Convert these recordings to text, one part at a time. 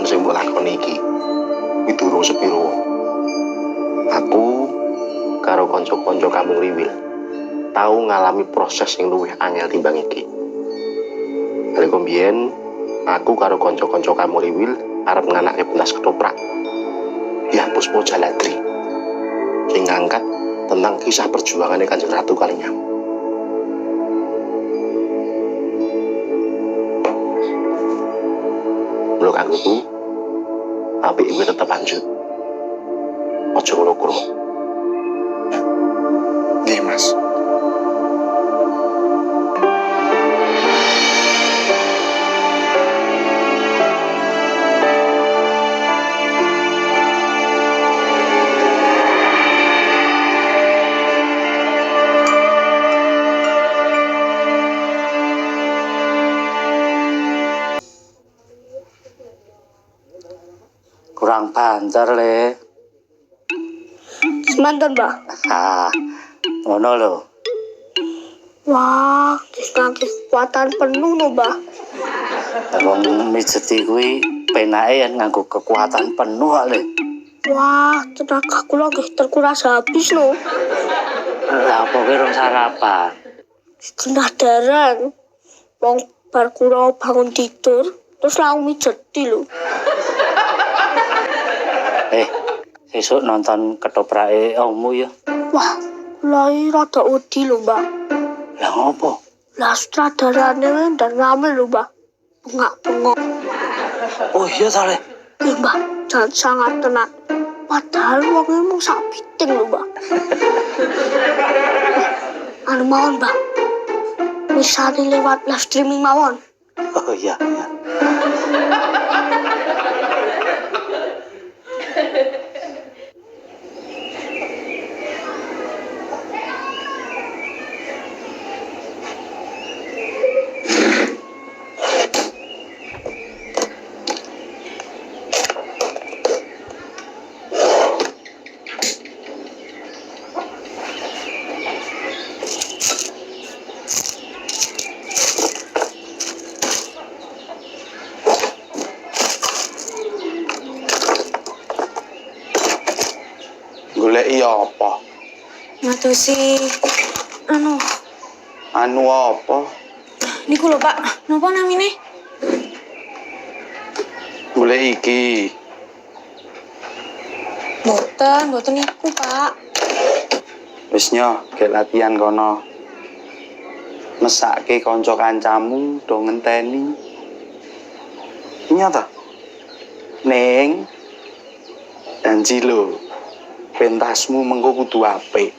sing mbok lakoni iki kuwi durung sepiro. Aku karo kanca-kanca Kampung Riwil tau ngalami proses sing luwih angel timbang iki. Nalika mbiyen aku karo kanca-kanca Kampung Riwil arep nganake pentas ketoprak. Ya Puspa Jaladri sing ngangkat tentang kisah perjuangannya Kanjeng Ratu Kalinyam. Menurut aku tuh, apik iki tetep lanjut. Aja ngono kurang. Nggih, Mas. Kurang banter le. Semantan, Mbak. Ngono lho. Wah, kekuatan penuh no, Mbak. Wong mijeti kuwi penake yen nganggo kekuatan penuh le. Wah, tenaga kula nggih terkuras habis no. Lah apa kowe rong sarapan? Setengah daran. Wong bar kula bangun tidur, terus langsung mijeti lho. Sesuk nonton ketoprake ommu ya. Wah, kula iki rada wedi lho, Mbak. Lah ngopo? Lah sutradarane dan rame lho, Mbak. Bengak-bengok. Oh iya ta le. Mbak, jangan sangat tenan. Padahal wong mung sak piting lho, Mbak. Anu mawon, Mbak. Misale lewat live streaming mawon. Oh iya. Goleki apa? Ngadosi Anu apa? niku lho Pak, napa namine? Golek iki. Mboten niku Pak. Wis nyo, gek latihan kono. Mesake kanca kancamu do ngenteni. Nyata. Neng janji lho. Pentasmu mengko kudu apik.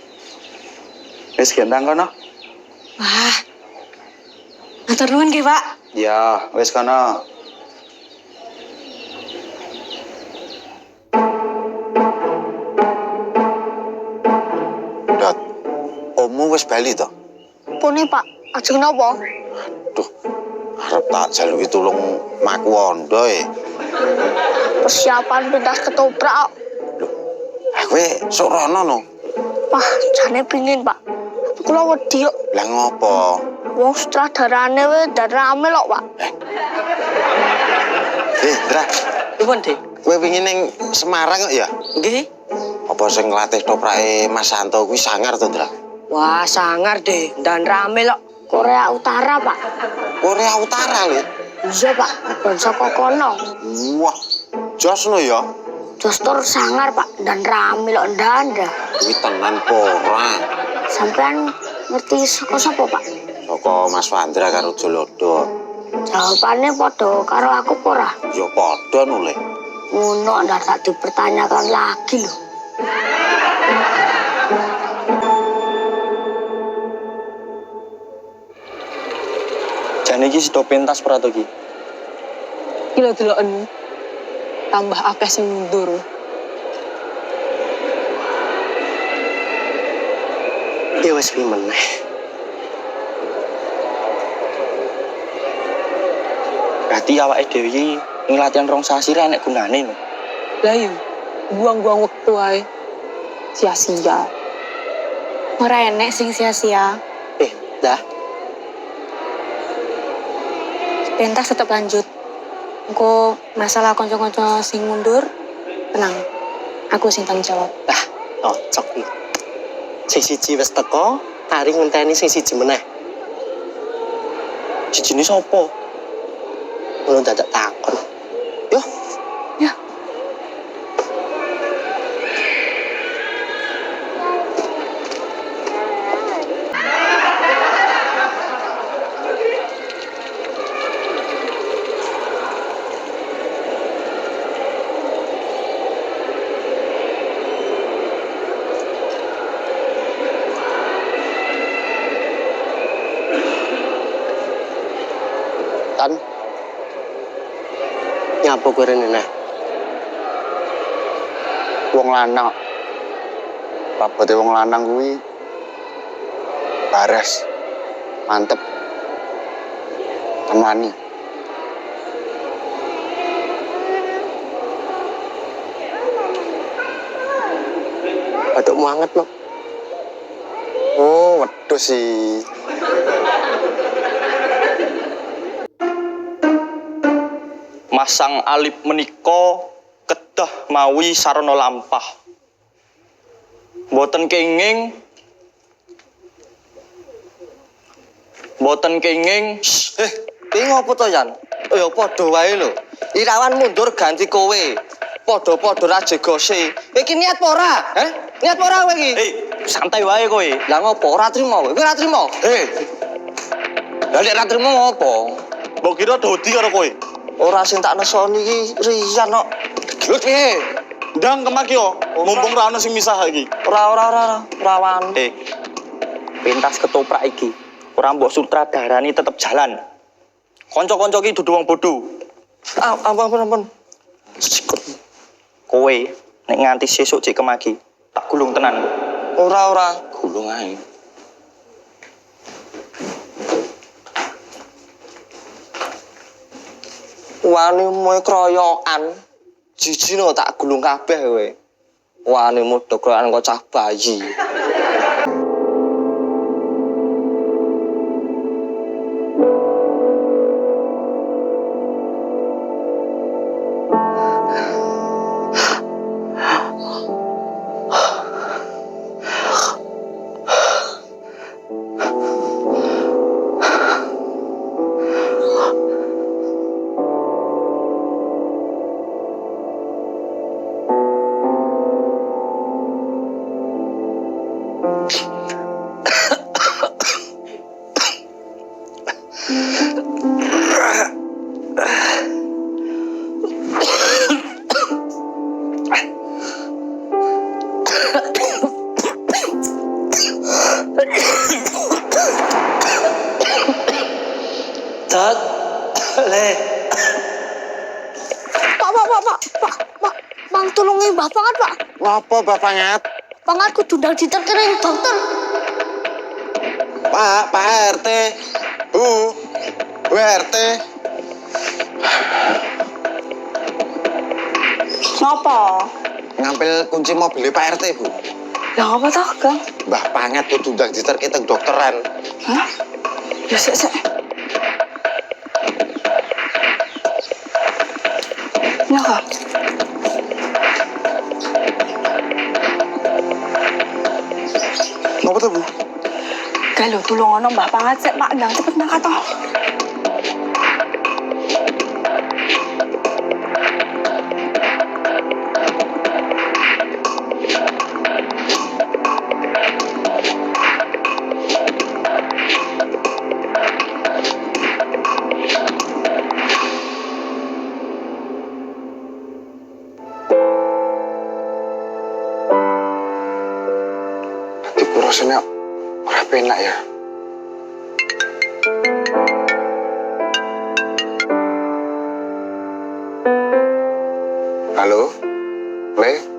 Wis gendang kono? Wah. Matur nuwun nggih, Pak. Ya, wis kono. Dat, ommu wis bali to? Pune, Pak. Ajeng napa? Duh, arep tak jaluki tulung maku ondo Persiapan pentas ketoprak. Kowe sok rono no. Wah, jane pingin, Pak. Kula wedi kok. Lah ngopo? Wong sutradarane wis dan rame lho, Pak. Dra, Pripun, Dik? kowe wingi ning Semarang kok ya? Nggih. Apa sing nglatih toprake Mas Santo kuwi sangar to, Dra? Wah, sangar deh, dan rame loh. Korea Utara, Pak. Korea Utara lho. Iya, Pak. Dan saka kono. Wah, jos no ya. Dostor sangar, Pak. Dan rame lho ndanda. Kuwi tenan po ora? Sampean ngerti saka sapa, Pak? Saka Mas Wandra karo Jolodo. Jawabannya padha karo aku apa ora? Ya padha no le. Ngono ndak tak dipertanyakan lagi lho. Jane iki sida pentas pratogi. Gila deloken. Tambah akeh sing mundur. Ya wis piye meneh. Berarti awake dhewe iki ing latihan rong sasi ra enek gunane lho. Lah yo, buang-buang wektu ae. Sia-sia. Ora enek sing sia-sia. Dah. Pentas tetap lanjut. Engko masalah konco-konco sing mundur, tenang. Aku sing tanggung jawab. Ah, cocok iki. Sing siji wis teko, hari ngenteni sing siji meneh. Sijine sapa? Ngono dadak takon. Yo, Ya, Tan. Nyapa kowe rene neh? Wong lanang. Babote wong lanang kuwi bares. Mantep. Temani. Batukmu anget no. Oh, wedhus sih. Masang alip menika kedah mawi sarana lampah. Boten kenging Ki ngopo to, Yan? Ya padha wae lho. Irawan mundur ganti kowe. Padha-padha ra jegose. Iki niat apa ora? Niat apa ora kowe iki? santai wae kowe. Lah ngopo ora trimo kowe? Kowe ora trimo? Lah nek ra trimo ngopo? Mbok kira dodi karo kowe. Ora sing tak nesoni iki Rian kok. Lho piye? Ndang kemaki yo, mumpung ra ono sing misah iki. Ora wani. Pentas ketoprak iki. Ora mbok sutradarani tetep jalan. Kanca-kanca iki dudu wong bodho. Ampun. Sikut. Kowe nek nganti sesuk cek kemaki, tak gulung tenan. Ora gulung ae. Wani moe kroyokan. Jijino tak gulung kabeh kowe. Wani modho kroyokan kok cah bayi. Tat, le. Pak, Bang tolongin bapak, Pak. Ngapa Bapak Ngat? Pangat kudu ndang diterkering dokter. Pak RT. Bu RT. Napa? Ngambil kunci mobil Pak RT, Bu. Lah apa toh, Kang? Mbah Pangat kudu ndang diterke teng dokteran. Hah? Ya sik. Nah, Kang. Napa tuh, Bu? Kalau tulung ono Mbah Pangat sik Pak ndang cepet nang toh. Rasanya ora penak ya. Halo, Le?